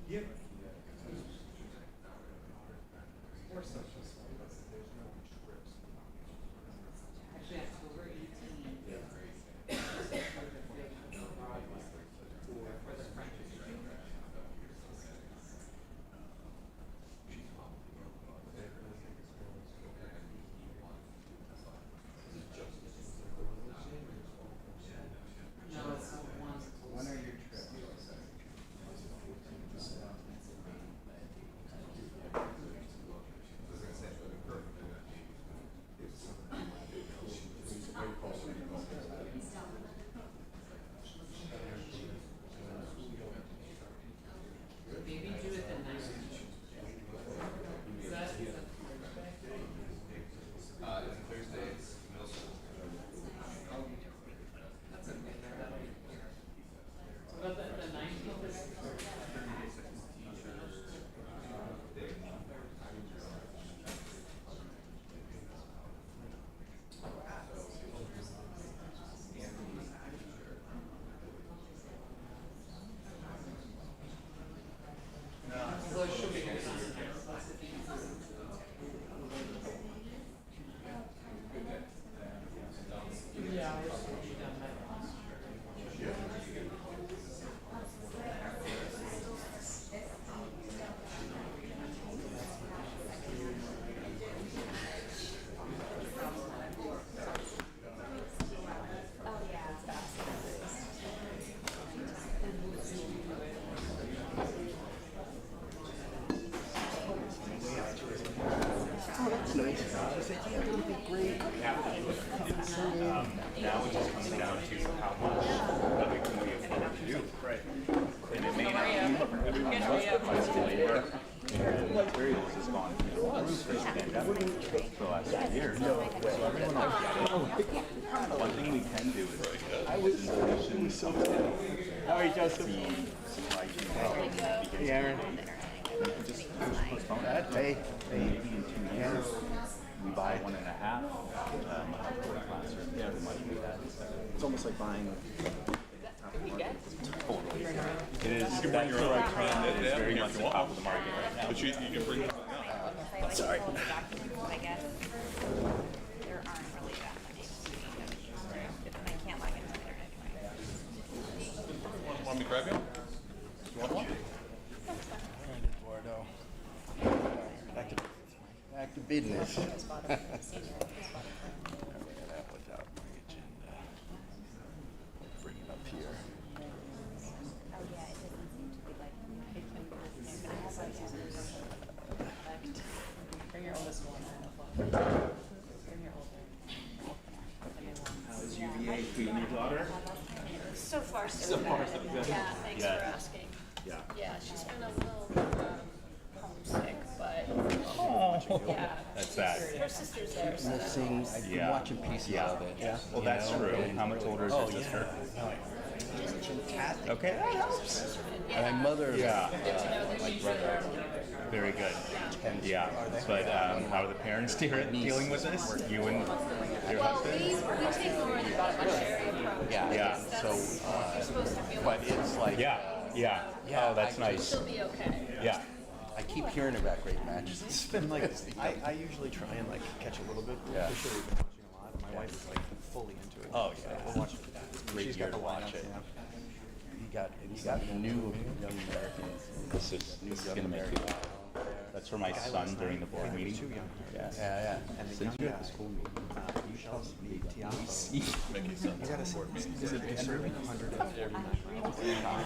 Yeah. Or social service. There's no trips. Actually, October 18th. For the French exchange. No, it's one. When are your trips? Maybe do it the 19th. Is that Thursday? It's Thursday, it's middle school. That's okay. That'll be clear. So about the 19th is so it should be good on the next class if you yeah, we're supposed to be done by Oh, that's nice. I said, yeah, that would be great. Now it just comes down to how much of it can we afford to do. Right. And it may not be everyone's flexible labor. And materials has gone through the roof for the pandemic for the last 2 years. So everyone one thing we can do is inflation. How are you, Joseph? Supply chain. Hey, Aaron. Just postpone that. Hey. Maybe in 2 years, we buy 1.5 outdoor classroom. Yeah, the money we had. It's almost like buying. Totally. It is. You can bring your own time. It is very much the top of the market right now. But you can bring it up. Sorry. I guess there aren't really that many. I can't log into Twitter anyway. Want me to grab you? You want one? Eduardo. Back to business. That was out my agenda. Bring it up here. Oh yeah, it doesn't seem to be like it can be the same. I have like bring your oldest one. Bring your older. How's UVA feeding your daughter? So far, so good. Yeah, thanks Yeah. for asking. Yeah. Yeah, she's been a little homesick, but yeah. That's sad. Her sister's there, so that's Missing. I've been Yeah. watching pieces of it. Yeah. Well, that's true. How much older is your sister? Fantastic. Okay, that helps. And my mother. Yeah. good to know that she's there. Very good. Yeah. But how are the parents dealing with this? You and your Well, husband? we take more of the budgetary approach. Yeah. Yeah. That's, So, you're supposed to feel but it's like. Yeah. Yeah. Yeah, Oh, that's nice. she'll be okay. Yeah. I keep hearing about great matches. It's been like I usually try and like catch a little bit. Yeah. This year we've been watching a lot. My wife is like fully into it. Oh, So yeah. we'll watch it. Great She's year got the to watch lineup, it. yeah. You got new young Americans. This is gonna make it. That's for my son during the board meeting. Too young. Yeah. Yeah, And the Since young you're at guy, the school meeting. you shall be Tiago. See. You gotta see. They're serving 149.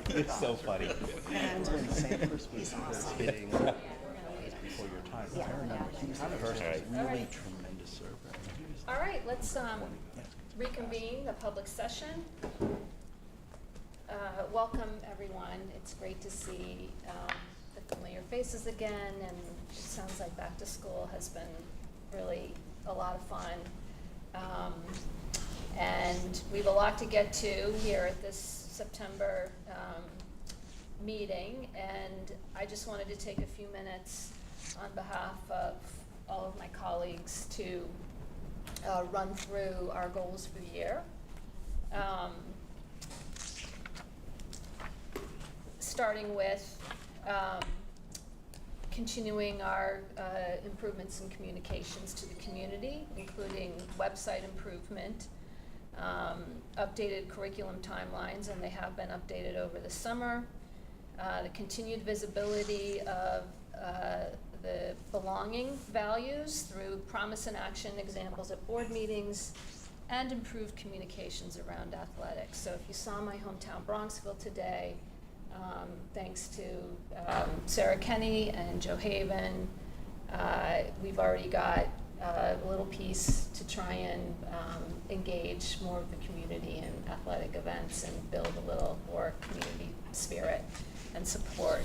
It's so funny. And when Sam first was hitting before your time, I remember he was the first really tremendous server. All right, let's reconvene the public session. Welcome, everyone. It's great to see the familiar faces again, and it sounds like back to school has been really a lot of fun. And we have a lot to get to here at this September meeting, and I just wanted to take a few minutes on behalf of all of my colleagues to run through our goals for the year. starting with continuing our improvements in communications to the community, including website improvement, updated curriculum timelines, and they have been updated over the summer, the continued visibility of the belonging values through promise and action examples at board meetings, and improved communications around athletics. So if you saw my hometown Bronxville today, thanks to Sarah Kenny and Joe Haven, we've already got a little piece to try and engage more of the community in athletic events and build a little more community spirit and support.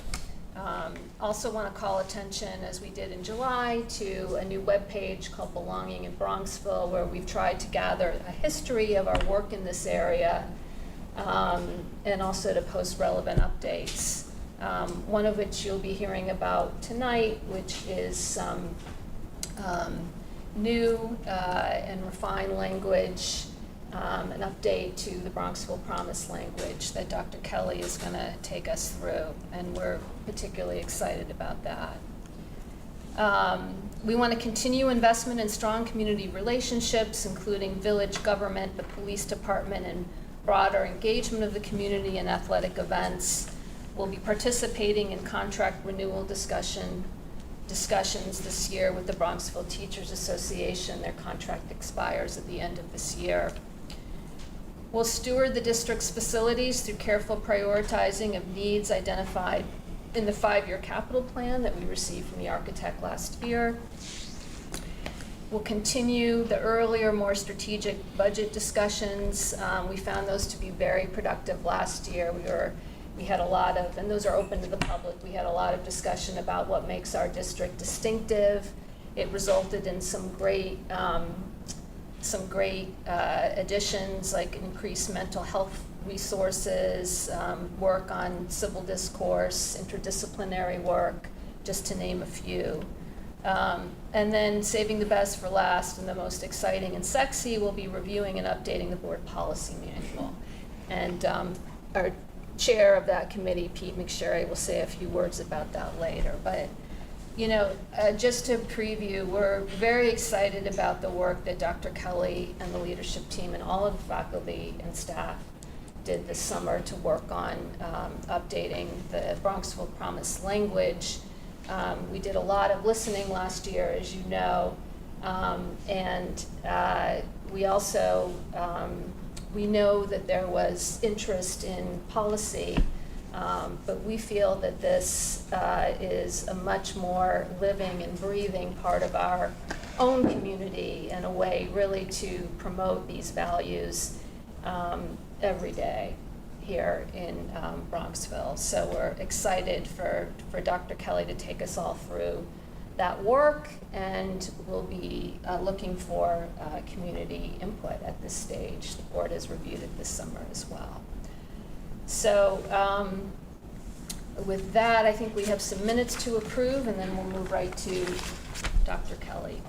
Also want to call attention, as we did in July, to a new webpage called Belonging in Bronxville, where we've tried to gather a history of our work in this area, and also to post relevant updates. One of which you'll be hearing about tonight, which is some new and refined language, an update to the Bronxville Promise language that Dr. Kelly is going to take us through, and we're particularly excited about that. We want to continue investment in strong community relationships, including village government, the police department, and broader engagement of the community in athletic events. We'll be participating in contract renewal discussions this year with the Bronxville Teachers Association. Their contract expires at the end of this year. We'll steward the district's facilities through careful prioritizing of needs identified in the 5-year capital plan that we received from the architect last year. We'll continue the earlier, more strategic budget discussions. We found those to be very productive last year. We had a lot of, and those are open to the public, we had a lot of discussion about what makes our district distinctive. It resulted in some great additions, like increased mental health resources, work on civil discourse, interdisciplinary work, just to name a few. And then saving the best for last, and the most exciting and sexy, we'll be reviewing and updating the board policy manual. And our chair of that committee, Pete McSherry, will say a few words about that later. But you know, just to preview, we're very excited about the work that Dr. Kelly and the leadership team and all of the faculty and staff did this summer to work on updating the Bronxville Promise language. We did a lot of listening last year, as you know, and we also, we know that there was interest in policy, but we feel that this is a much more living and breathing part of our own community, and a way really to promote these values every day here in Bronxville. So we're excited for Dr. Kelly to take us all through that work, and we'll be looking for community input at this stage. The board has reviewed it this summer as well. So with that, I think we have some minutes to approve, and then we'll move right to Dr. Kelly.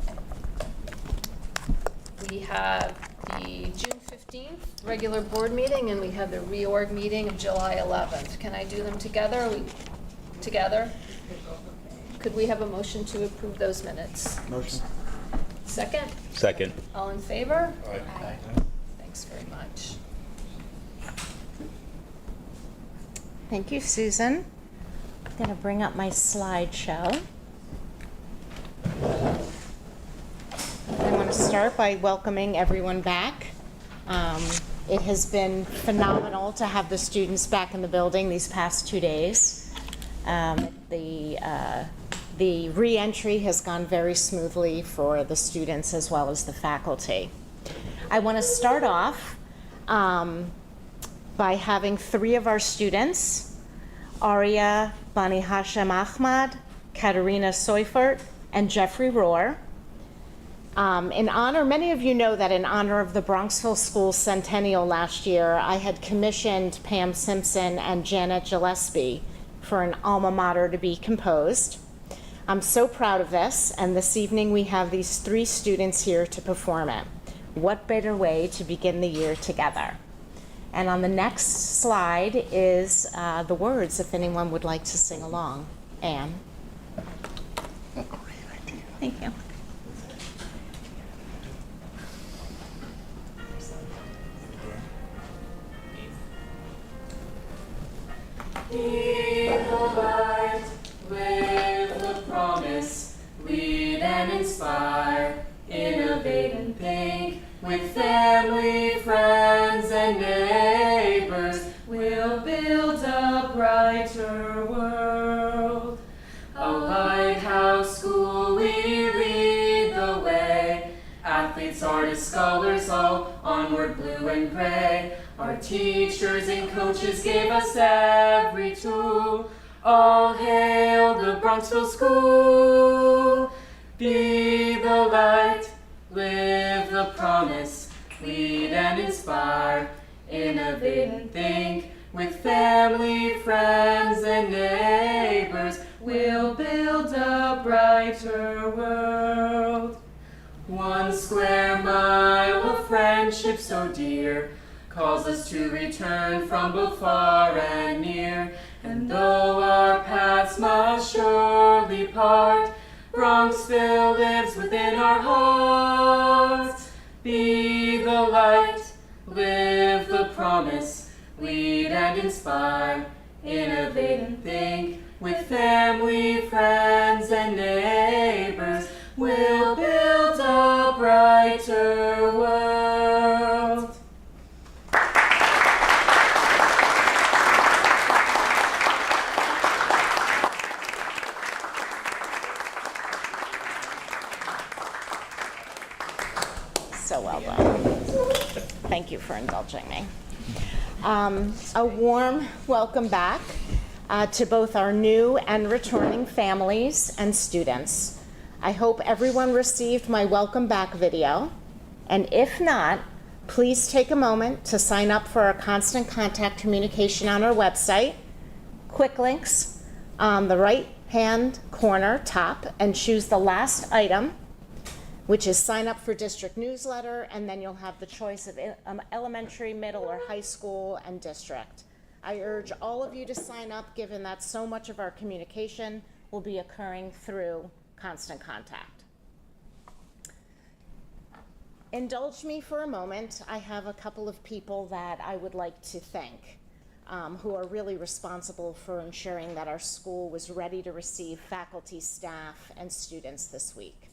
We have the June 15th regular board meeting, and we have the reorg meeting of July 11th. Can I do them together? Are we together? Could we have a motion to approve those minutes? Motion. Second? Second. All in favor? Aye. Thanks very much. Thank you, Susan. I'm going to bring up my slideshow. I want to start by welcoming everyone back. It has been phenomenal to have the students back in the building these past 2 days. The re-entry has gone very smoothly for the students as well as the faculty. I want to start off by having 3 of our students, Arya Bani Hashem Ahmad, Katerina Seufert, and Jeffrey Rohr. In honor, many of you know that in honor of the Bronxville School centennial last year, I had commissioned Pam Simpson and Janet Gillespie for an alma mater to be composed. I'm so proud of this, and this evening we have these 3 students here to perform it. What better way to begin the year together? And on the next slide is the words, if anyone would like to sing along. Anne. Great idea. Thank you. Be the light, live the promise, lead and inspire, innovate and think, with family, friends, and neighbors, we'll build a brighter world. A lighthouse school, we lead the way, athletes, artists, scholars, all onward blue and gray. Our teachers and coaches gave us every tool. All hail the Bronxville School. Be the light, live the promise, lead and inspire, innovate and think. With family, friends, and neighbors, we'll build a brighter world. 1 square mile of friendship so dear calls us to return from both far and near. And though our paths must surely part, Bronxville lives within our hearts. Be the light, live the promise, lead and inspire, innovate and think. With family, friends, and neighbors, we'll build a brighter world. So well done. Thank you for indulging me. A warm welcome back to both our new and returning families and students. I hope everyone received my welcome back video, and if not, please take a moment to sign up for our constant contact communication on our website. Quick links on the right-hand corner top, and choose the last item, which is sign up for district newsletter, and then you'll have the choice of elementary, middle, or high school and district. I urge all of you to sign up, given that so much of our communication will be occurring through constant contact. Indulge me for a moment. I have a couple of people that I would like to thank, who are really responsible for ensuring that our school was ready to receive faculty, staff, and students this week.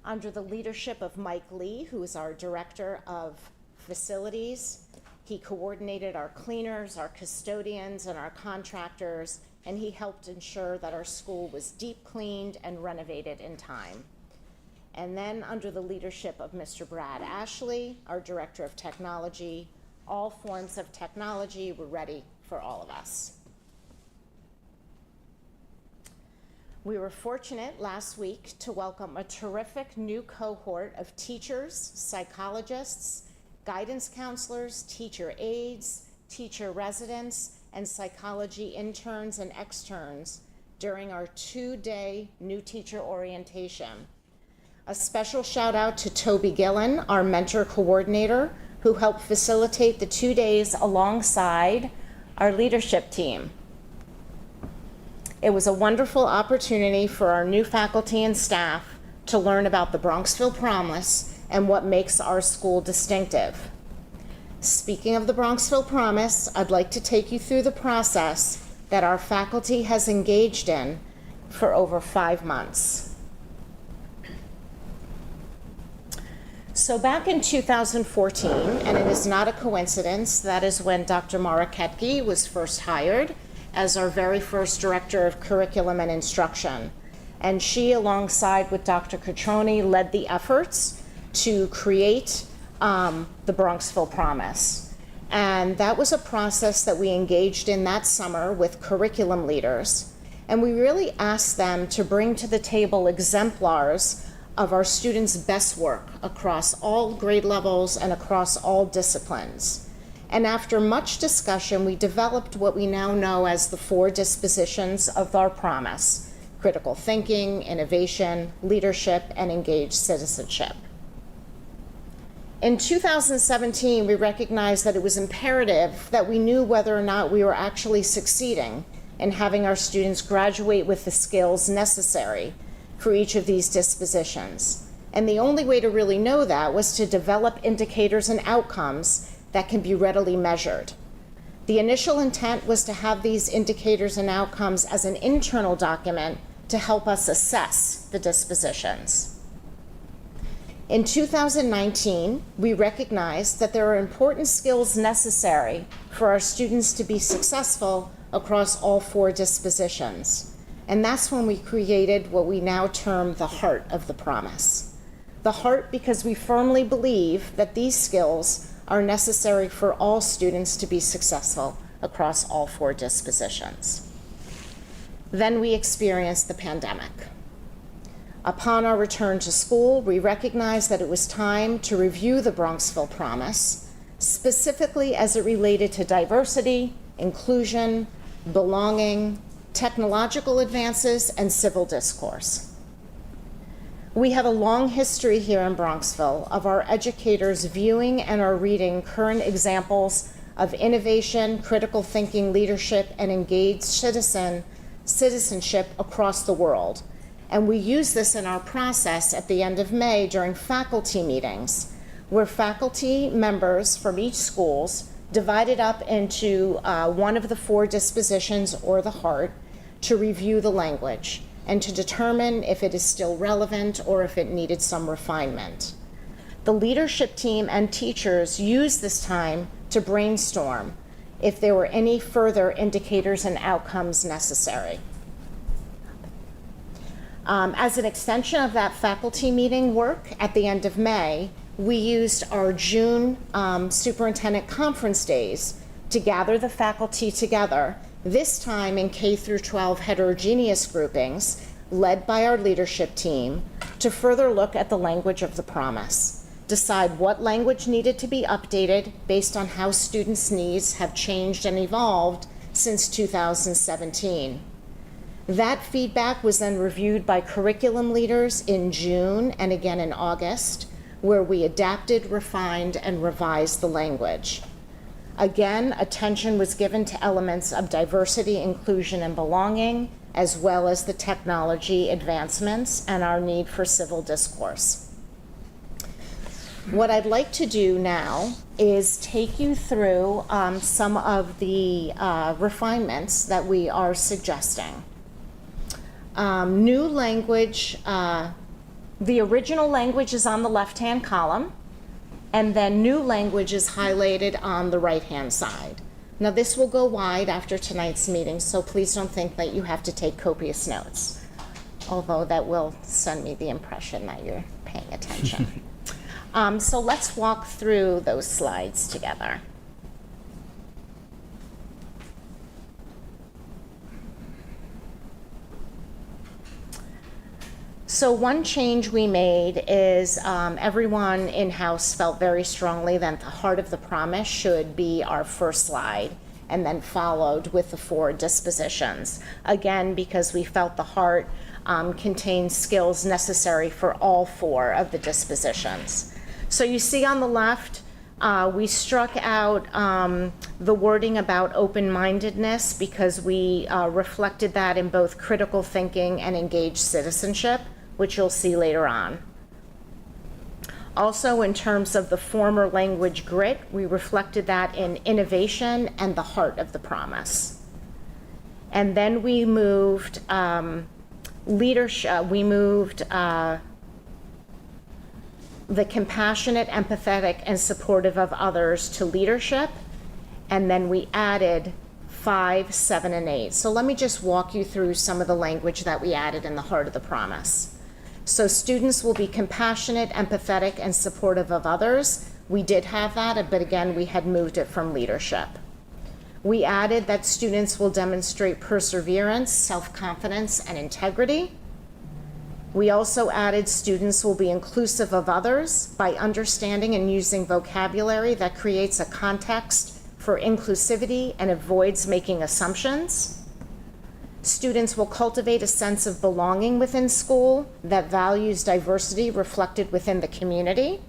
Under the leadership of Mike Lee, who is our Director of Facilities, he coordinated our cleaners, our custodians, and our contractors, and he helped ensure that our school was deep cleaned and renovated in time. And then under the leadership of Mr. Brad Ashley, our Director of Technology, all forms of technology were ready for all of us. We were fortunate last week to welcome a terrific new cohort of teachers, psychologists, guidance counselors, teacher aides, teacher residents, and psychology interns and externs during our 2-day new teacher orientation. A special shout out to Toby Gillen, our mentor coordinator, who helped facilitate the 2 days alongside our leadership team. It was a wonderful opportunity for our new faculty and staff to learn about the Bronxville Promise and what makes our school distinctive. Speaking of the Bronxville Promise, I'd like to take you through the process that our faculty has engaged in for over 5 months. So back in 2014, and it is not a coincidence, that is when Dr. Mara Ketke was first hired as our very first Director of Curriculum and Instruction. And she, alongside with Dr. Catroni, led the efforts to create the Bronxville Promise. And that was a process that we engaged in that summer with curriculum leaders. And we really asked them to bring to the table exemplars of our students' best work across all grade levels and across all disciplines. And after much discussion, we developed what we now know as the 4 dispositions of our promise: critical thinking, innovation, leadership, and engaged citizenship. In 2017, we recognized that it was imperative that we knew whether or not we were actually succeeding in having our students graduate with the skills necessary for each of these dispositions. And the only way to really know that was to develop indicators and outcomes that can be readily measured. The initial intent was to have these indicators and outcomes as an internal document to help us assess the dispositions. In 2019, we recognized that there are important skills necessary for our students to be successful across all 4 dispositions. And that's when we created what we now term the heart of the promise. The heart because we firmly believe that these skills are necessary for all students to be successful across all 4 dispositions. Then we experienced the pandemic. Upon our return to school, we recognized that it was time to review the Bronxville Promise, specifically as it related to diversity, inclusion, belonging, technological advances, and civil discourse. We have a long history here in Bronxville of our educators viewing and are reading current examples of innovation, critical thinking, leadership, and engaged citizenship across the world. And we use this in our process at the end of May during faculty meetings, where faculty members from each schools divided up into one of the 4 dispositions or the heart to review the language and to determine if it is still relevant or if it needed some refinement. The leadership team and teachers used this time to brainstorm if there were any further indicators and outcomes necessary. As an extension of that faculty meeting work at the end of May, we used our June superintendent conference days to gather the faculty together, this time in K through 12 heterogeneous groupings, led by our leadership team, to further look at the language of the promise, decide what language needed to be updated based on how students' needs have changed and evolved since 2017. That feedback was then reviewed by curriculum leaders in June and again in August, where we adapted, refined, and revised the language. Again, attention was given to elements of diversity, inclusion, and belonging, as well as the technology advancements and our need for civil discourse. What I'd like to do now is take you through some of the refinements that we are suggesting. New language, the original language is on the left-hand column, and then new language is highlighted on the right-hand side. Now this will go wide after tonight's meeting, so please don't think that you have to take copious notes, although that will send me the impression that you're paying attention. So let's walk through those slides together. So one change we made is everyone in-house felt very strongly that the heart of the promise should be our first slide and then followed with the 4 dispositions. Again, because we felt the heart contains skills necessary for all 4 of the dispositions. So you see on the left, we struck out the wording about open-mindedness because we reflected that in both critical thinking and engaged citizenship, which you'll see later on. Also, in terms of the former language grit, we reflected that in innovation and the heart of the promise. And then we moved leadership, we moved the compassionate, empathetic, and supportive of others to leadership, and then we added 5, 7, and 8. So let me just walk you through some of the language that we added in the heart of the promise. So students will be compassionate, empathetic, and supportive of others. We did have that, but again, we had moved it from leadership. We added that students will demonstrate perseverance, self-confidence, and integrity. We also added students will be inclusive of others by understanding and using vocabulary that creates a context for inclusivity and avoids making assumptions. Students will cultivate a sense of belonging within school that values diversity reflected within the community.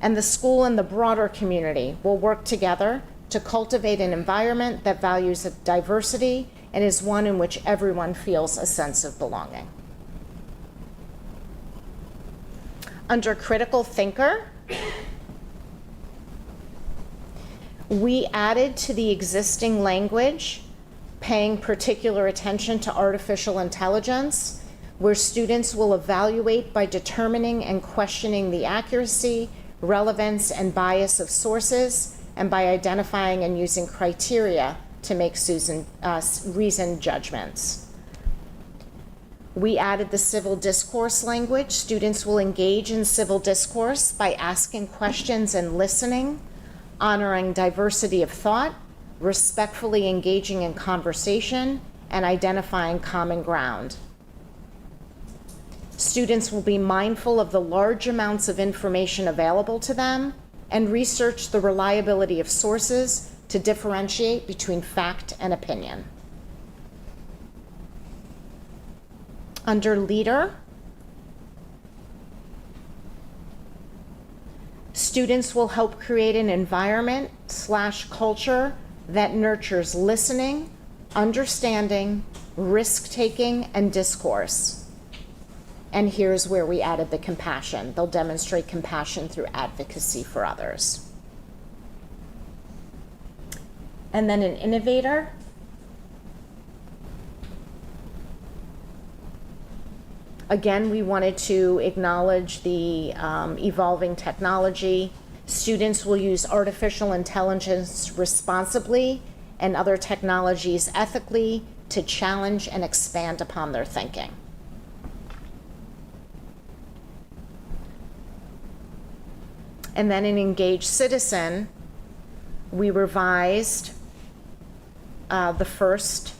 and the school and the broader community will work together to cultivate an environment that values diversity and is one in which everyone feels a sense of belonging. Under critical thinker, we added to the existing language paying particular attention to artificial intelligence, where students will evaluate by determining and questioning the accuracy, relevance, and bias of sources, and by identifying and using criteria to make reasoned judgments. We added the civil discourse language. Students will engage in civil discourse by asking questions and listening, honoring diversity of thought, respectfully engaging in conversation, and identifying common ground. Students will be mindful of the large amounts of information available to them and research the reliability of sources to differentiate between fact and opinion. Under leader, students will help create an environment/culture that nurtures listening, understanding, risk-taking, and discourse. And here's where we added the compassion. They'll demonstrate compassion through advocacy for others. And then an innovator. Again, we wanted to acknowledge the evolving technology. Students will use artificial intelligence responsibly and other technologies ethically to challenge and expand upon their thinking. And then in engaged citizen, we revised the first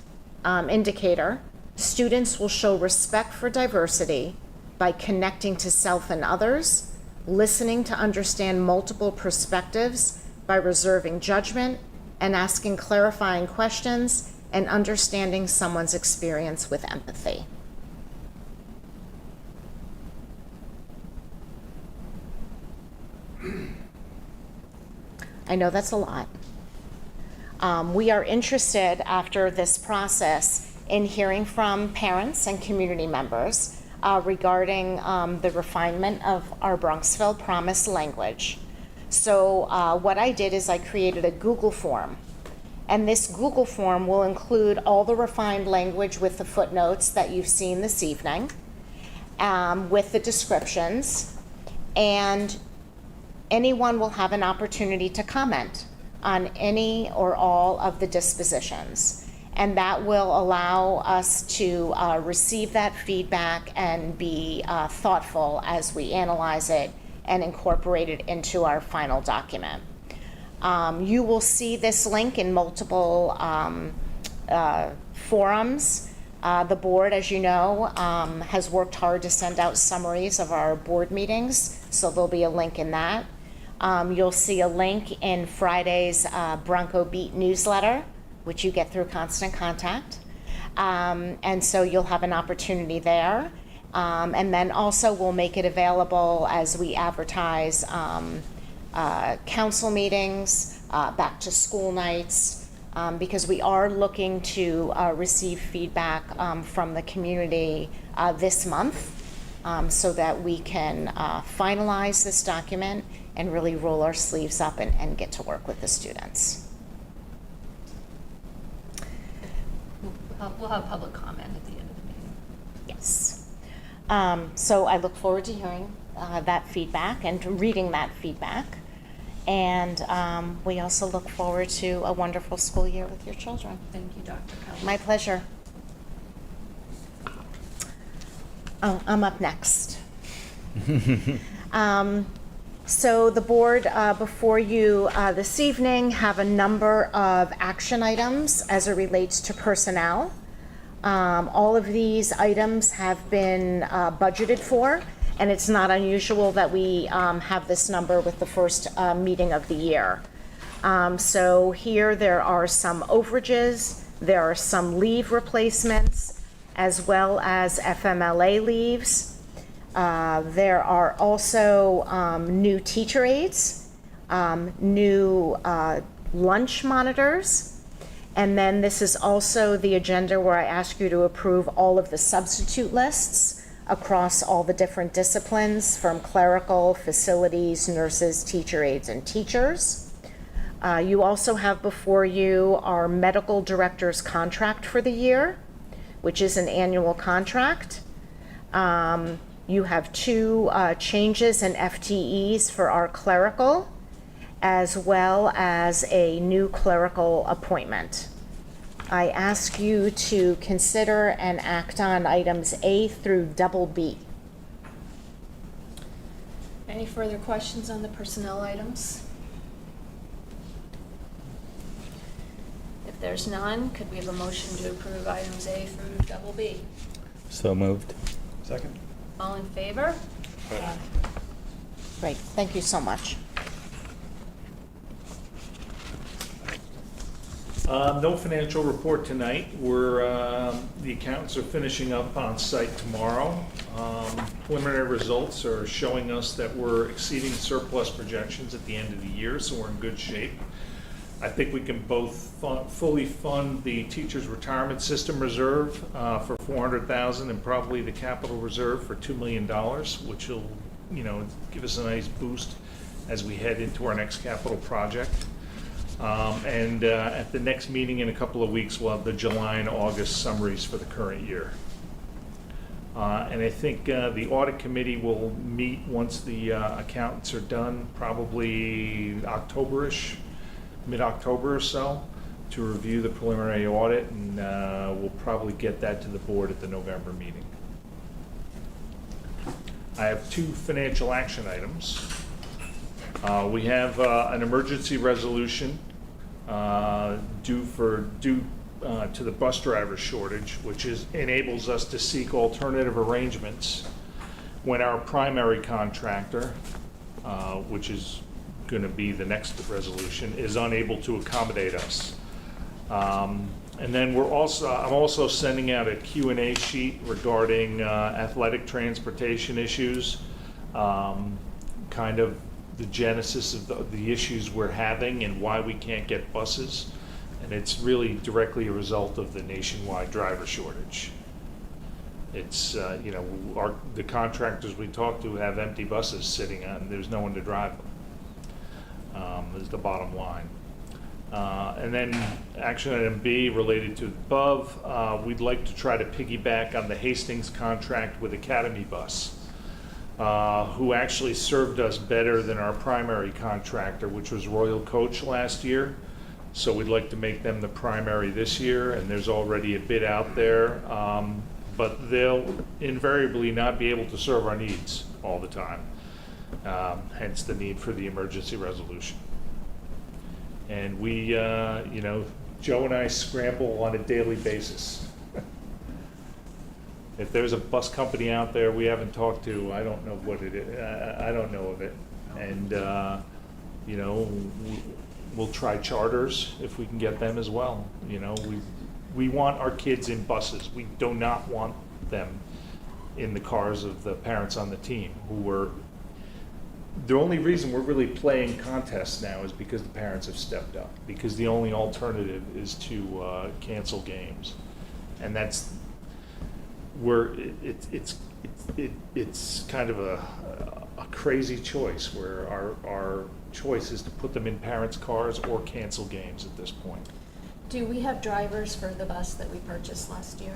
indicator. Students will show respect for diversity by connecting to self and others, listening to understand multiple perspectives by reserving judgment and asking clarifying questions, and understanding someone's experience with empathy. I know that's a lot. We are interested after this process in hearing from parents and community members regarding the refinement of our Bronxville Promise language. So what I did is I created a Google form, and this Google form will include all the refined language with the footnotes that you've seen this evening, with the descriptions, and anyone will have an opportunity to comment on any or all of the dispositions. And that will allow us to receive that feedback and be thoughtful as we analyze it and incorporate it into our final document. You will see this link in multiple forums. The board, as you know, has worked hard to send out summaries of our board meetings, so there'll be a link in that. You'll see a link in Friday's Bronco Beat newsletter, which you get through Constant Contact. And so you'll have an opportunity there. And then also we'll make it available as we advertise council meetings, back to school nights, because we are looking to receive feedback from the community this month, so that we can finalize this document and really roll our sleeves up and get to work with the students. We'll have public comment at the end of the meeting. Yes. So I look forward to hearing that feedback and reading that feedback. And we also look forward to a wonderful school year with your children. Thank you, Dr. Kelly. My pleasure. Oh, I'm up next. So the board before you this evening have a number of action items as it relates to personnel. All of these items have been budgeted for, and it's not unusual that we have this number with the first meeting of the year. So here there are some overages, there are some leave replacements, as well as FMLA leaves. There are also new teacher aides, new lunch monitors, and then this is also the agenda where I ask you to approve all of the substitute lists across all the different disciplines, from clerical, facilities, nurses, teacher aides, and teachers. You also have before you our medical director's contract for the year, which is an annual contract. You have two changes in FTEs for our clerical, as well as a new clerical appointment. I ask you to consider and act on items A through double B. Any further questions on the personnel items? If there's none, could we have a motion to approve items A through double B? So moved. Second? All in favor? Great, thank you so much. No financial report tonight. The accountants are finishing up on site tomorrow. Preliminary results are showing us that we're exceeding surplus projections at the end of the year, so we're in good shape. I think we can both fully fund the teacher's retirement system reserve for $400,000 and probably the capital reserve for $2 million, which will, give us a nice boost as we head into our next capital project. And at the next meeting in a couple of weeks, we'll have the July and August summaries for the current year. And I think the audit committee will meet once the accountants are done, probably October-ish, mid-October or so, to review the preliminary audit, and we'll probably get that to the board at the November meeting. I have two financial action items. We have an emergency resolution due to the bus driver shortage, which enables us to seek alternative arrangements when our primary contractor, which is going to be the next resolution, is unable to accommodate us. And then I'm also sending out a Q&A sheet regarding athletic transportation issues, kind of the genesis of the issues we're having and why we can't get buses. And it's really directly a result of the nationwide driver shortage. It's, the contractors we talk to have empty buses sitting on, there's no one to drive them. Is the bottom line. And then action item B related to above, we'd like to try to piggyback on the Hastings contract with Academy Bus, who actually served us better than our primary contractor, which was Royal Coach last year. So we'd like to make them the primary this year, and there's already a bid out there, but they'll invariably not be able to serve our needs all the time. Hence the need for the emergency resolution. And we, Joe and I scramble on a daily basis. If there's a bus company out there we haven't talked to, I don't know what it is. I don't know of it. And, we'll try charters if we can get them as well. We want our kids in buses. We do not want them in the cars of the parents on the team who were. The only reason we're really playing contests now is because the parents have stepped up, because the only alternative is to cancel games. And that's where it's kind of a crazy choice, where our choice is to put them in parents' cars or cancel games at this point. Do we have drivers for the bus that we purchased last year?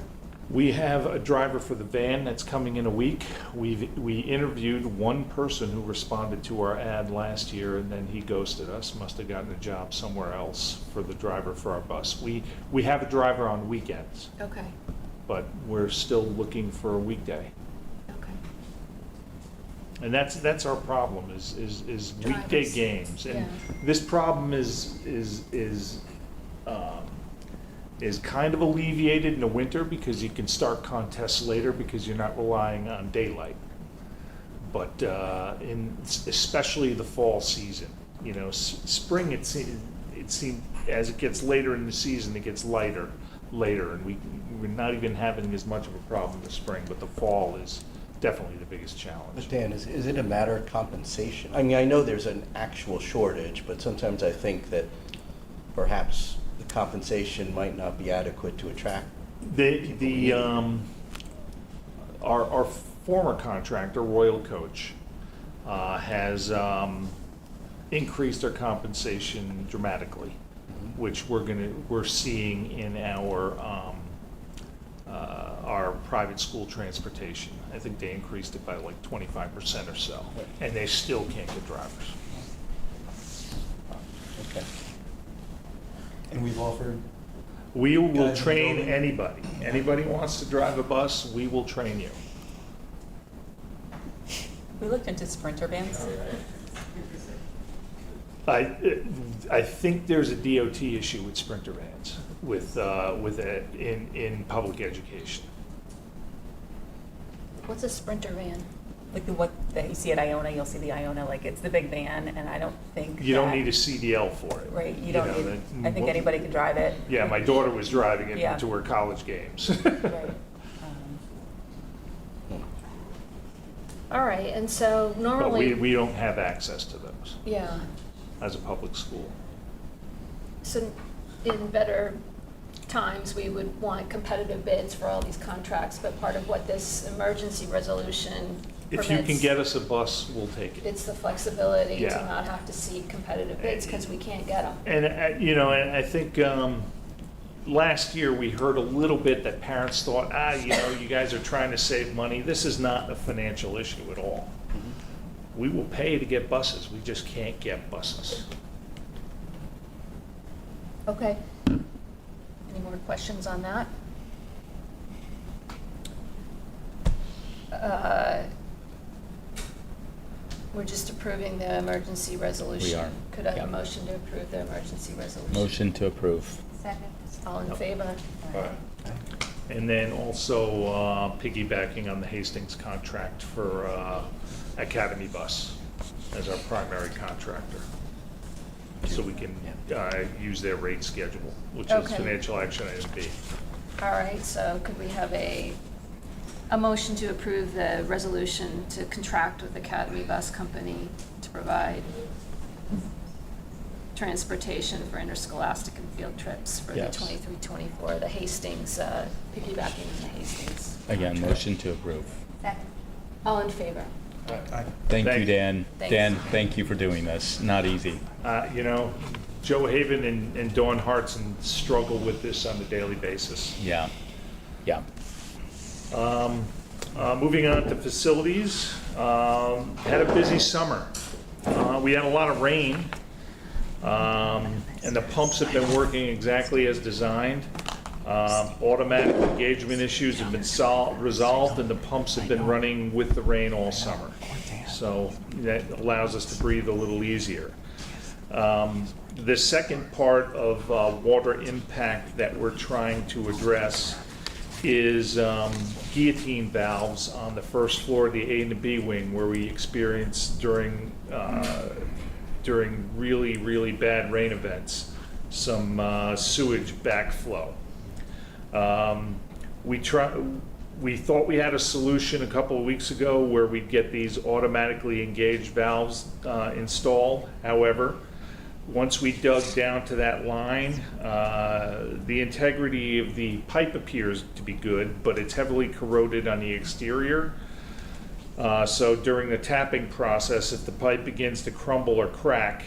We have a driver for the van that's coming in a week. We interviewed one person who responded to our ad last year, and then he ghosted us. Must have gotten a job somewhere else for the driver for our bus. We have a driver on weekends. Okay. But we're still looking for a weekday. Okay. And that's our problem is weekday Drivers. games. And Yeah. this problem is kind of alleviated in the winter because you can start contests later because you're not relying on daylight. But especially the fall season, spring it seemed as it gets later in the season it gets later, and we're not even having as much of a problem in the spring. But the fall is definitely the biggest challenge. But Dan, is it a matter of compensation? I mean, I know there's an actual shortage, but sometimes I think that perhaps the compensation might not be adequate to attract. Our former contractor, Royal Coach, has increased their compensation dramatically, which we're seeing in our private school transportation. I think they increased it by like 25% or so, and they still can't get drivers. Okay. And we've offered. We will Guys in the train building? anybody. Anybody wants to drive a bus, we will train you. We looked into Sprinter vans. I think there's a DOT issue with Sprinter vans, with it in public education. What's a Sprinter van? Like what you see at Iona, you'll see the Iona, like it's the big van, and I don't think You don't that- need a CDL for it. Right, you don't know, need, I think anybody can drive it. Yeah, my daughter was driving it Yeah. to her college games. Right. All right, and so But normally, we don't have access to those yeah, as a public school. so in better times, we would want competitive bids for all these contracts, but part of what this emergency resolution If you can permits, get us a bus, we'll take it. it's the flexibility to Yeah. not have to seek competitive bids because we can't get them. And, and I think last year we heard a little bit that parents thought, you guys are trying to save money. This is not a financial issue at all. We will pay to get buses, we just can't get buses. Okay. Any more questions on that? We're just approving the emergency resolution. We are, Could I have yeah. a motion to approve the emergency resolution? Motion to approve. Second. All in favor? And then also piggybacking on the Hastings contract for Academy Bus as our primary contractor. So we can use their rate schedule, which is Okay. financial action item B. All right, so could we have a motion to approve the resolution to contract with Academy Bus Company to provide transportation for interscholastic and field trips for the Yes. 23-24, the Hastings, piggybacking on the Hastings. Again, contract. motion to approve. Second. All in favor? Thank you, Thank- Dan. Thanks. Dan, thank you for doing this. Not easy. Joe Haven and Dawn Hartson struggle with this on a daily basis. Yeah. Yeah. Moving on to facilities, had a busy summer. We had a lot of rain, and the pumps have been working exactly as designed. Automatic engagement issues have been resolved, and the pumps have been running with the rain all summer. So that allows us to breathe a little easier. The second part of water impact that we're trying to address is guillotine valves on the first floor of the A and the B wing, where we experienced during really, really bad rain events, some sewage backflow. We thought we had a solution a couple of weeks ago where we'd get these automatically engaged valves installed. However, once we dug down to that line, the integrity of the pipe appears to be good, but it's heavily corroded on the exterior. So during the tapping process, if the pipe begins to crumble or crack,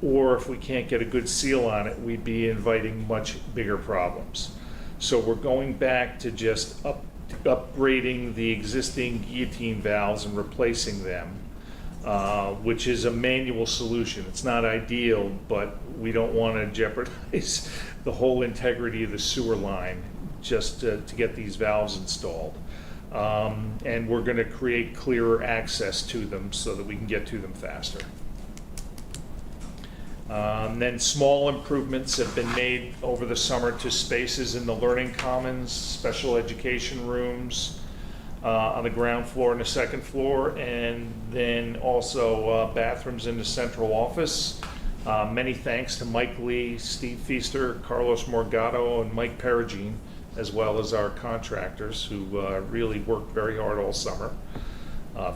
or if we can't get a good seal on it, we'd be inviting much bigger problems. So we're going back to just upgrading the existing guillotine valves and replacing them, which is a manual solution. It's not ideal, but we don't want to jeopardize the whole integrity of the sewer line just to get these valves installed. And we're going to create clearer access to them so that we can get to them faster. Then small improvements have been made over the summer to spaces in the learning commons, special education rooms on the ground floor and the second floor, and then also bathrooms in the central office. Many thanks to Mike Lee, Steve Feaster, Carlos Morgado, and Mike Perugine, as well as our contractors who really worked very hard all summer.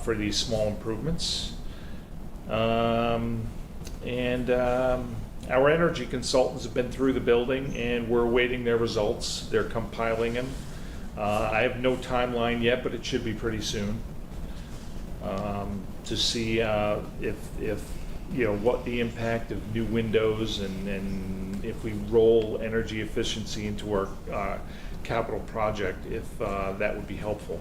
for these small improvements. Our energy consultants have been through the building and we're awaiting their results. They're compiling them. I have no timeline yet, but it should be pretty soon, to see if what the impact of new windows and if we roll energy efficiency into our capital project, if that would be helpful.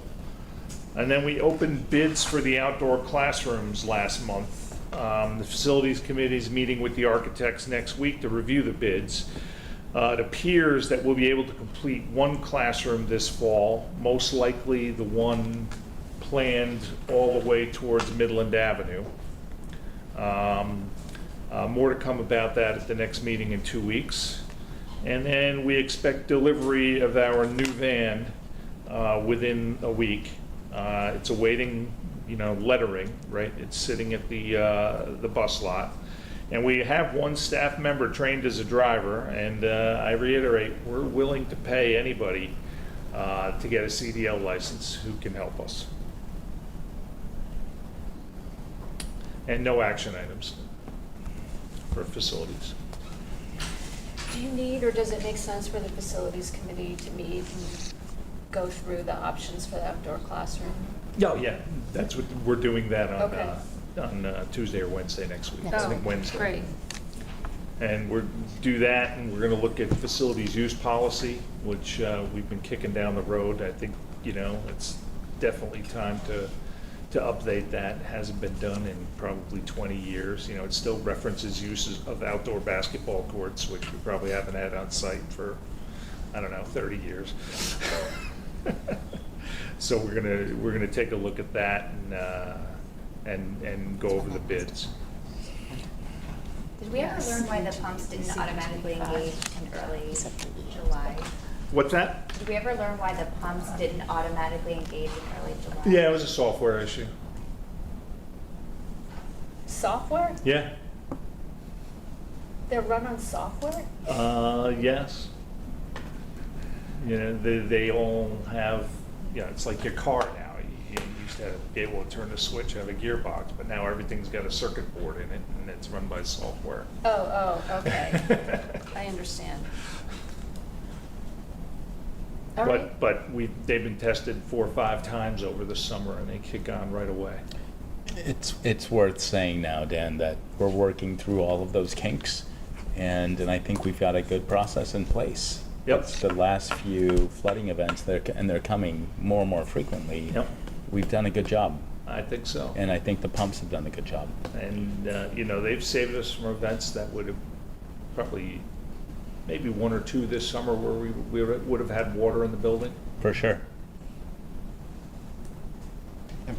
And then we opened bids for the outdoor classrooms last month. The facilities committee is meeting with the architects next week to review the bids. It appears that we'll be able to complete one classroom this fall, most likely the one planned all the way towards Midland Avenue. More to come about that at the next meeting in 2 weeks. And then we expect delivery of our new van within a week. It's awaiting, lettering, right? It's sitting at the bus lot. And we have one staff member trained as a driver, and I reiterate, we're willing to pay anybody to get a CDL license who can help us. And no action items for facilities. Do you need, or does it make sense for the facilities committee to meet and go through the options for the outdoor classroom? Oh, yeah, that's what, we're doing that Okay. on Tuesday or Wednesday next week. I Oh, think Wednesday. great. And we're do that, and we're gonna look at facilities use policy, which we've been kicking down the road. I think, it's definitely time to update that. It hasn't been done in probably 20 years. It still references uses of outdoor basketball courts, which we probably haven't had on site for, 30 years. So we're gonna take a look at that and go over the bids. Did we ever learn why the pumps didn't automatically engage in early July? What's that? Did we ever learn why the pumps didn't automatically engage in early July? Yeah, it was a software issue. Software? Yeah. They're run on software? Yes. They all have, it's like your car now. You used to be able to turn the switch out of a gearbox, but now everything's got a circuit board in it, and it's run by software. Oh, okay. I understand. All right. But they've been tested 4 or 5 times over the summer, and they kick on right away. It's worth saying now, Dan, that we're working through all of those kinks, and I think we've got a good process in place. Yep. It's the last few flooding events, and they're coming more and more frequently. Yep. We've done a good job, I think so. and I think the pumps have done a good job. And, they've saved us from events that would have probably, maybe 1 or 2 this summer where we would have had water in the building. For sure.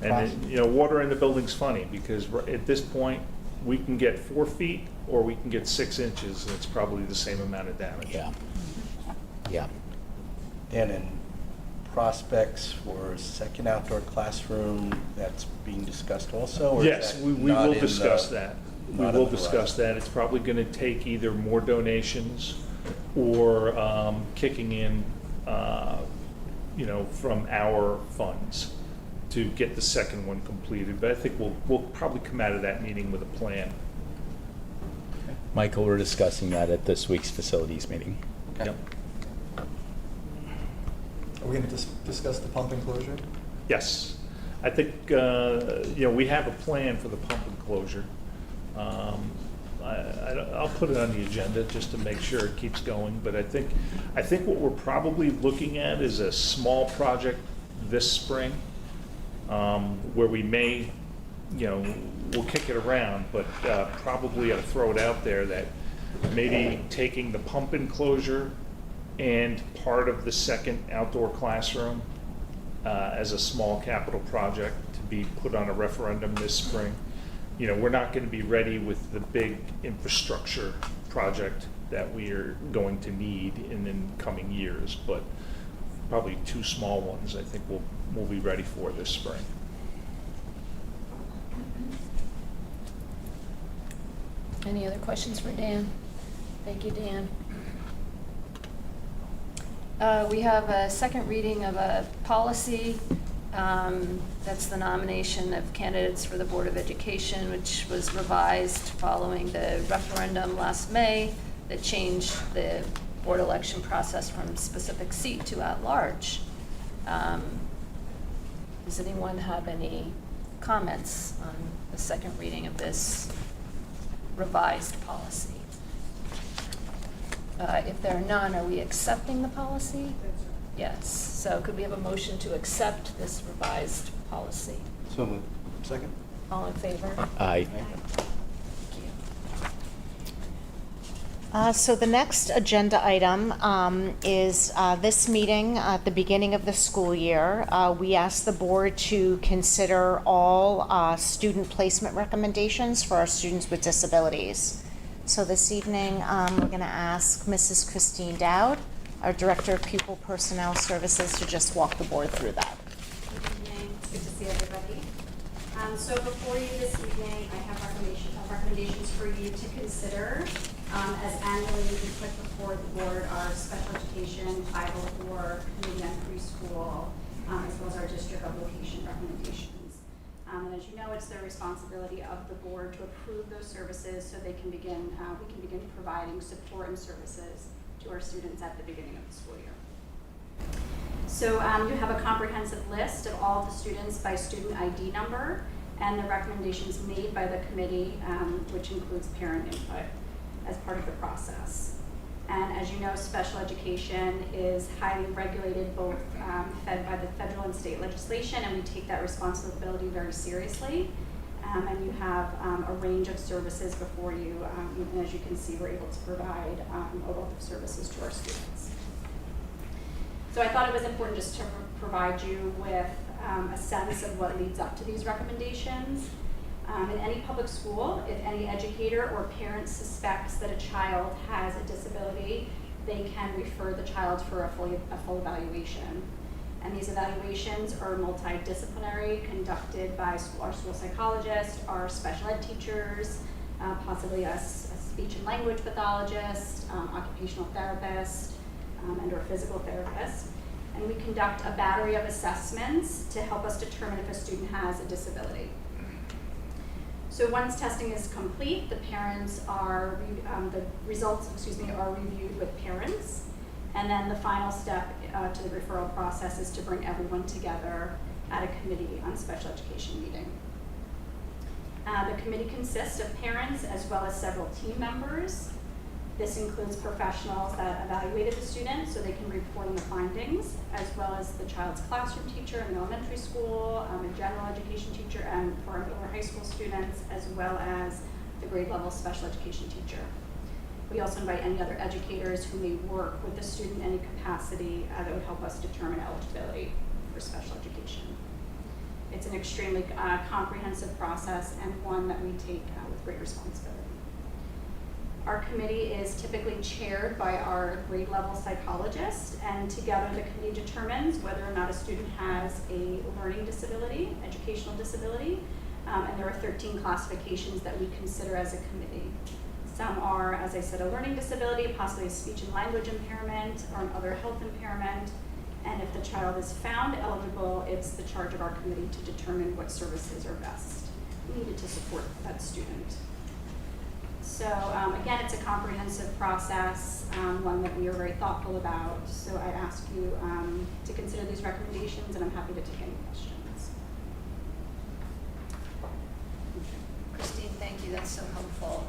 And, water in the building's funny because at this point, we can get 4 feet or we can get 6 inches, and it's probably the same amount of damage. Yeah. Yeah. And in prospects for a second outdoor classroom, that's being discussed also? Or is Yes, that we not will in discuss the- that. We not will on the discuss horizon? that. It's probably going to take either more donations or kicking in, from our funds to get the second one completed. But I think we'll probably come out of that meeting with a plan. Michael, we're discussing that at this week's facilities meeting. Yep. Are we going to discuss the pump enclosure? Yes. I think, we have a plan for the pump enclosure. I'll put it on the agenda just to make sure it keeps going, but I think what we're probably looking at is a small project this spring, where we may, we'll kick it around, but probably I'll throw it out there that maybe taking the pump enclosure and part of the second outdoor classroom as a small capital project to be put on a referendum this spring. We're not going to be ready with the big infrastructure project that we are going to need in the coming years, but probably 2 small ones I think we'll be ready for this spring. Any other questions for Dan? Thank you, Dan. We have a second reading of a policy That's the nomination of candidates for the Board of Education, which was revised following the referendum last May that changed the board election process from specific seat to at-large. Does anyone have any comments on the second reading of this revised policy? If there are none, are we accepting the policy? Yes. So could we have a motion to accept this revised policy? So moved. Second? All in favor? Aye. Thank you. So the next agenda item is this meeting at the beginning of the school year. We asked the board to consider all student placement recommendations for our students with disabilities. So this evening, we're going to ask Mrs. Christine Dowd, our Director of Pupil Personnel Services, to just walk the board through that. Good evening. It's good to see everybody. So before you this evening, I have recommendations for you to consider. As annually we put before the board our special education, 504, community and preschool, as well as our district of location recommendations. And as you know, it's the responsibility of the board to approve those services so they can begin, we can begin providing support and services to our students at the beginning of the school year. So you have a comprehensive list of all of the students by student ID number and the recommendations made by the committee, which includes parent input as part of the process. And as you know, special education is highly regulated, both fed by the federal and state legislation, and we take that responsibility very seriously. And you have a range of services before you, and as you can see, we're able to provide a wealth of services to our students. So I thought it was important just to provide you with a sense of what leads up to these recommendations. In any public school, if any educator or parent suspects that a child has a disability, they can refer the child for a full evaluation. And these evaluations are multidisciplinary, conducted by our school psychologist, our special ed teachers, possibly a speech and language pathologist, occupational therapist, and or physical therapist. And we conduct a battery of assessments to help us determine if a student has a disability. So once testing is complete, the parents are, the results, are reviewed with parents. And then the final step to the referral process is to bring everyone together at a committee on special education meeting. The committee consists of parents as well as several team members. This includes professionals that evaluated the student so they can report on the findings, as well as the child's classroom teacher in elementary school, a general education teacher, and for our high school students, as well as the grade level special education teacher. We also invite any other educators who may work with the student in any capacity that would help us determine eligibility for special education. It's an extremely comprehensive process and one that we take with great responsibility. Our committee is typically chaired by our grade level psychologist, and together the committee determines whether or not a student has a learning disability, educational disability, and there are 13 classifications that we consider as a committee. Some are, as I said, a learning disability, possibly a speech and language impairment, or another health impairment, and if the child is found eligible, it's the charge of our committee to determine what services are best needed to support that student. So again, it's a comprehensive process, one that we are very thoughtful about. So I'd ask you to consider these recommendations, and I'm happy to take any questions. Christine, thank you. That's so helpful.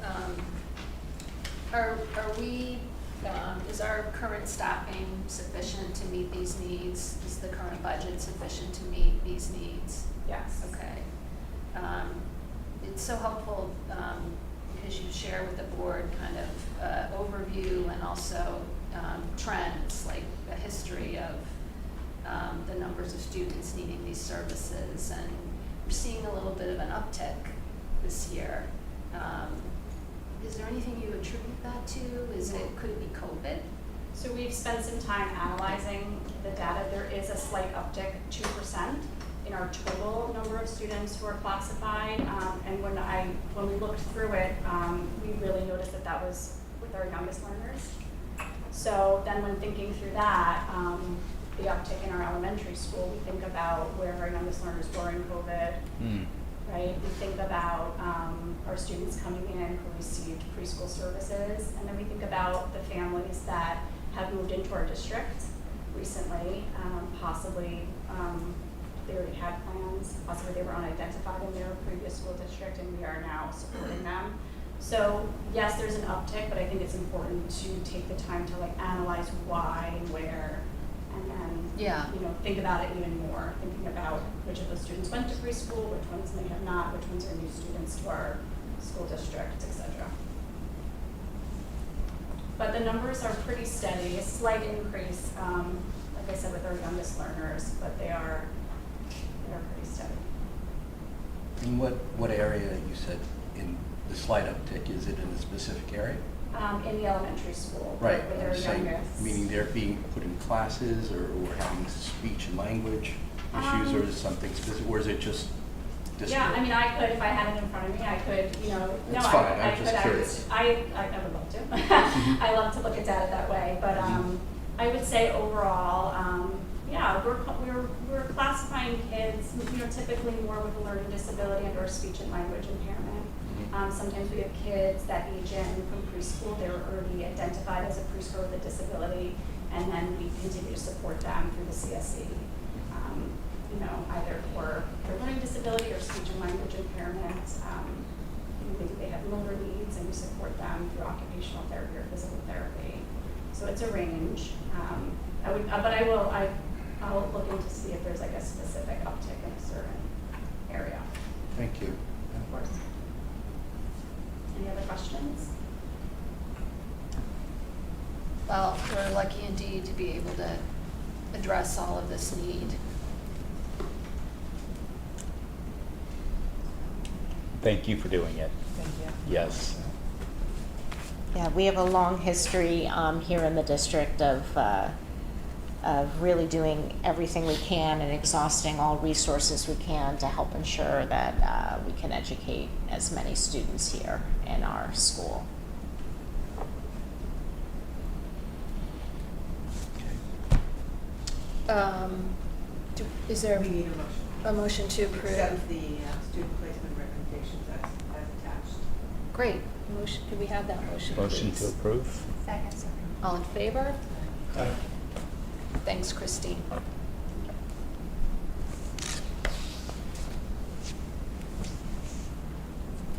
Is our current staffing sufficient to meet these needs? Is the current budget sufficient to meet these needs? Yes. Okay. It's so helpful because you share with the board kind of overview and also trends, like the history of the numbers of students needing these services. And we're seeing a little bit of an uptick this year. Is there anything you attribute that to? Could it be COVID? So we've spent some time analyzing the data. There is a slight uptick, 2%, in our total number of students who are classified. And when we looked through it, we really noticed that was with our youngest learners. So then when thinking through that, the uptick in our elementary school, we think about where our youngest learners were in COVID, right? We think about our students coming in who received preschool services, and then we think about the families that have moved into our district recently, possibly they already had plans, possibly they were unidentified in their previous school district, and we are now supporting them. So yes, there's an uptick, but I think it's important to take the time to like analyze why and where, and then think about it even more, thinking about which of those students went to preschool, which ones may have not, which ones are new students to our school district, etc. But the numbers are pretty steady, a slight increase, like I said, with our youngest learners, but they are pretty steady. In what area you said in the slight uptick, is it in a specific area? In the elementary school, Right. with their youngest. Meaning they're being put in classes or having speech and language issues, or is it something specific, or is it just district? Yeah, I mean, I could, if I had it in front of me, I could, It's fine, I'm just curious. I would love to. I love to look at data that way, but I would say overall, yeah, we're classifying kids, typically more with a learning disability and or speech and language impairment. Sometimes we have kids that age in from preschool, they were already identified as a preschooler with a disability, and then we continue to support them through the CSE, either for their learning disability or speech and language impairment. Maybe they have motor needs, and we support them through occupational therapy or physical therapy. So it's a range. I'll look into see if there's like a specific uptick in a certain area. Thank you. Of course. Any other questions? Well, we're lucky indeed to be able to address all of this need. Thank you for doing it. Thank you. Yes. Yeah, we have a long history here in the district of really doing everything we can and exhausting all resources we can to help ensure that we can educate as many students here in our school. Is there We need a motion. a motion to approve? Accept the student placement recommendations as attached. Great. Motion, can we have that motion, Motion please? to approve? Second. All in favor? Aye. Thanks, Christine.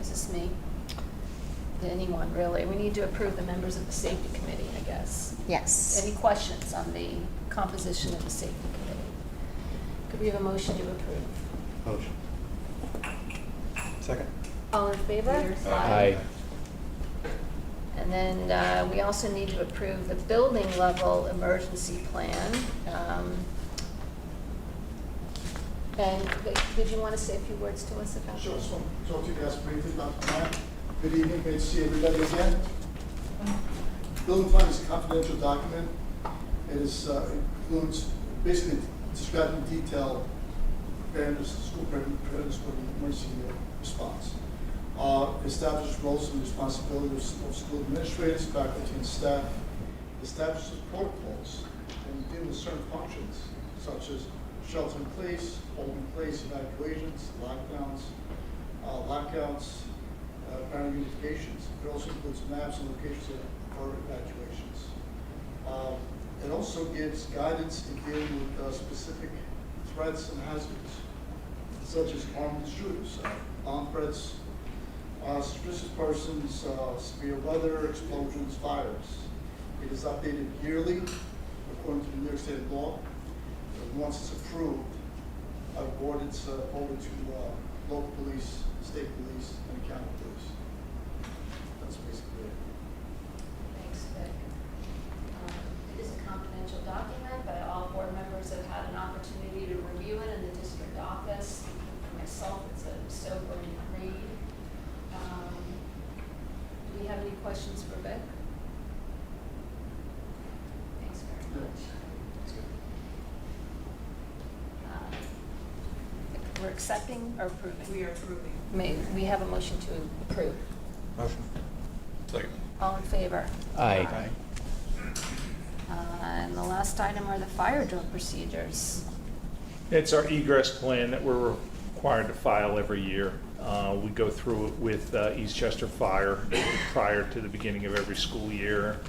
Is this me? Anyone, really? We need to approve the members of the safety committee, I guess. Yes. Any questions on the composition of the safety committee? Could we have a motion to approve? Motion. Second? All in favor? Aye. And then we also need to approve the building level emergency plan. And did you want to say a few words to us about that? Sure, so talk to you guys briefly about the plan. Good evening, great to see everybody again. Building plan is a confidential document. It includes, basically describing in detail school preparedness for the emergency response. Establishes roles and responsibilities of school administrators, faculty, and staff. Establishes protocols and deal with certain functions such as shelter in place, hold in place evacuations, lockdowns, lockouts, parent unifications. It also includes maps and locations for evacuations. It also gives guidance in dealing with specific threats and hazards, such as armed shooters, armed threats, suspicious persons, severe weather, explosions, fires. It is updated yearly according to the New York State law. And once it's approved, our board, it's over to local police, state police, and county police. That's basically it. Thanks, Vic. It is a confidential document, but all board members have had an opportunity to review it in the district office. For myself, it's a sobering read. Do we have any questions for Vic? Thanks very much. We're accepting or approving? We are approving. May we have a motion to approve? Motion. Second. All in favor? Aye. And the last item are the fire drill procedures. It's our egress plan that we're required to file every year. We go through it with Eastchester Fire prior to the beginning of every school year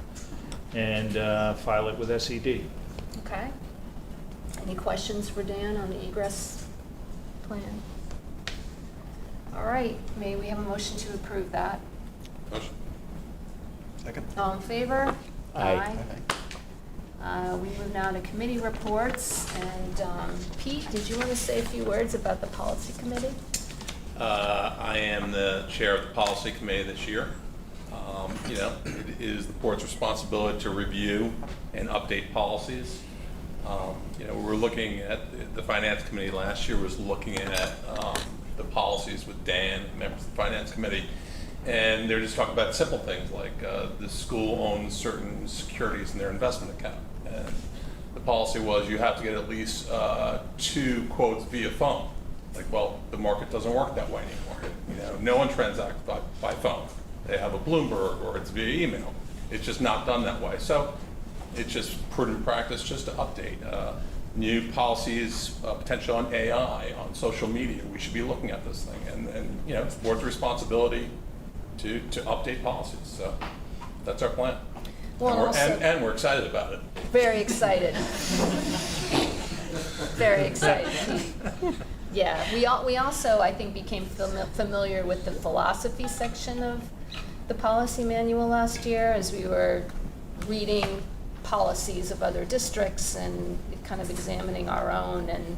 and file it with SED. Okay. Any questions for Dan on the egress plan? All right, may we have a motion to approve that? Motion. Second? All in favor? Aye. We move now to committee reports, and Pete, did you want to say a few words about the policy committee? I am the chair of the policy committee this year. You know, it is the board's responsibility to review and update policies. You know, we were looking at, the finance committee last year was looking at the policies with Dan, members of the finance committee, and they're just talking about simple things like the school owns certain securities in their investment account. And the policy was you have to get at least 2 quotes via phone. Like, well, the market doesn't work that way anymore. You know, no one transacts by phone. They have a Bloomberg or it's via email. It's just not done that way. So it's just prudent practice just to update. New policies, potential on AI, on social media. We should be looking at this thing. And you know, it's the board's responsibility to update policies. So that's our plan. Well, and we're excited about it. Very excited. Very excited. Yeah, we also, I think, became familiar with the philosophy section of the policy manual last year as we were reading policies of other districts and kind of examining our own, and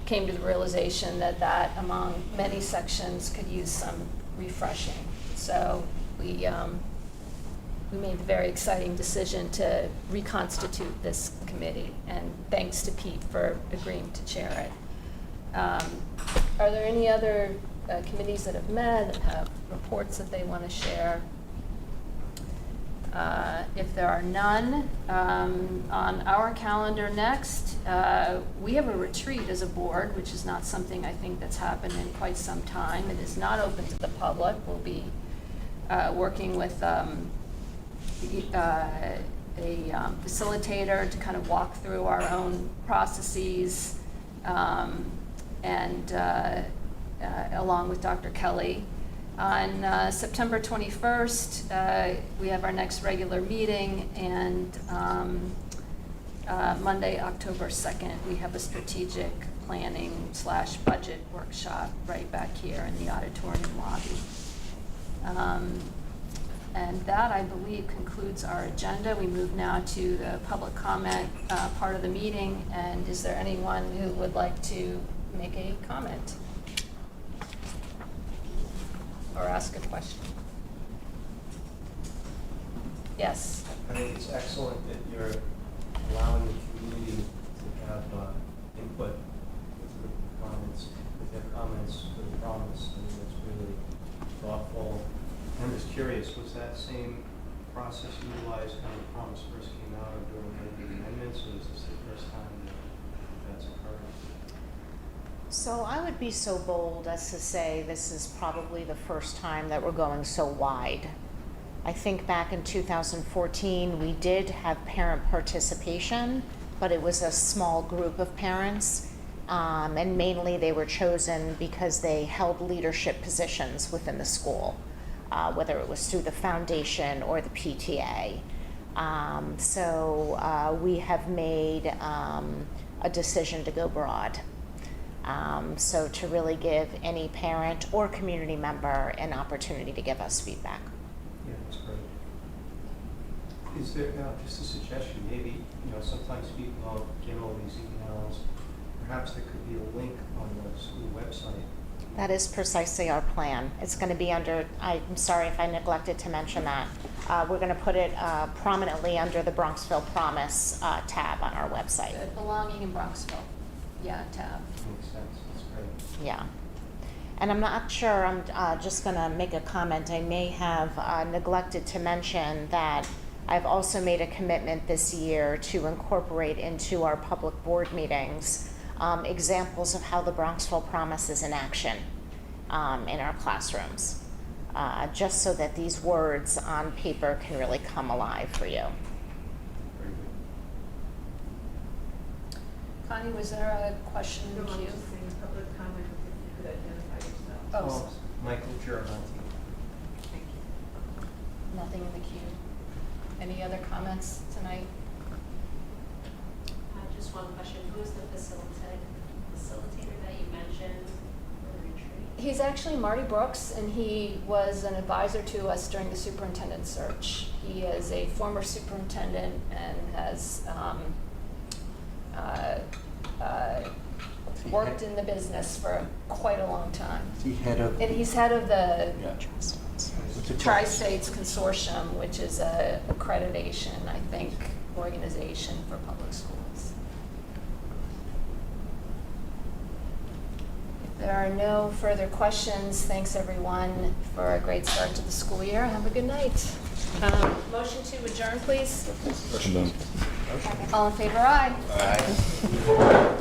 came to the realization that among many sections could use some refreshing. So we made the very exciting decision to reconstitute this committee, and thanks to Pete for agreeing to chair it. Are there any other committees that have met and have reports that they want to share? If there are none, on our calendar next, we have a retreat as a board, which is not something I think that's happened in quite some time. It is not open to the public. We'll be working with a facilitator to kind of walk through our own processes, and along with Dr. Kelly. On September 21st, we have our next regular meeting, and Monday, October 2nd, we have a strategic planning / budget workshop right back here in the auditorium lobby. And that, I believe, concludes our agenda. We move now to the public comment part of the meeting, and is there anyone who would like to make a comment or ask a question? Yes. I think it's excellent that you're allowing the community to have input with their comments for the promise. I think that's really thoughtful. I'm just curious, was that same process utilized when the promise first came out or during the amendments, or is this the first time that that's occurred? So I would be so bold as to say this is probably the first time that we're going so wide. I think back in 2014, we did have parent participation, but it was a small group of parents, and mainly they were chosen because they held leadership positions within the school, whether it was through the foundation or the PTA. So we have made a decision to go broad. So to really give any parent or community member an opportunity to give us feedback. Yeah, that's great. Is there, just a suggestion, maybe, sometimes people don't get all these emails. Perhaps there could be a link on the school website. That is precisely our plan. It's going to be under, I'm sorry if I neglected to mention that. We're going to put it prominently under the Bronxville Promise tab on our website. Belonging in Bronxville. Yeah, tab. Makes sense, that's great. Yeah. And I'm not sure, I'm just going to make a comment. I may have neglected to mention that I've also made a commitment this year to incorporate into our public board meetings examples of how the Bronxville Promise is in action in our classrooms, just so that these words on paper can really come alive for you. Very good. Connie, was there a question in the queue? public comment, if you could identify yourself. Oh, Michael Giramonte. Thank you. nothing in the queue. Any other comments tonight? Just one question, who is the facilitator that you mentioned for the retreat? He's actually Marty Brooks, and he was an advisor to us during the superintendent search. He is a former superintendent and has worked in the business for quite a long time. Is he head of? And he's head of the What's it called? Tri-States Consortium, which is a accreditation, I think, organization for public schools. If there are no further questions, thanks everyone for a great start to the school year. Have a good night. Motion to adjourn, please. All in favor, aye. Aye.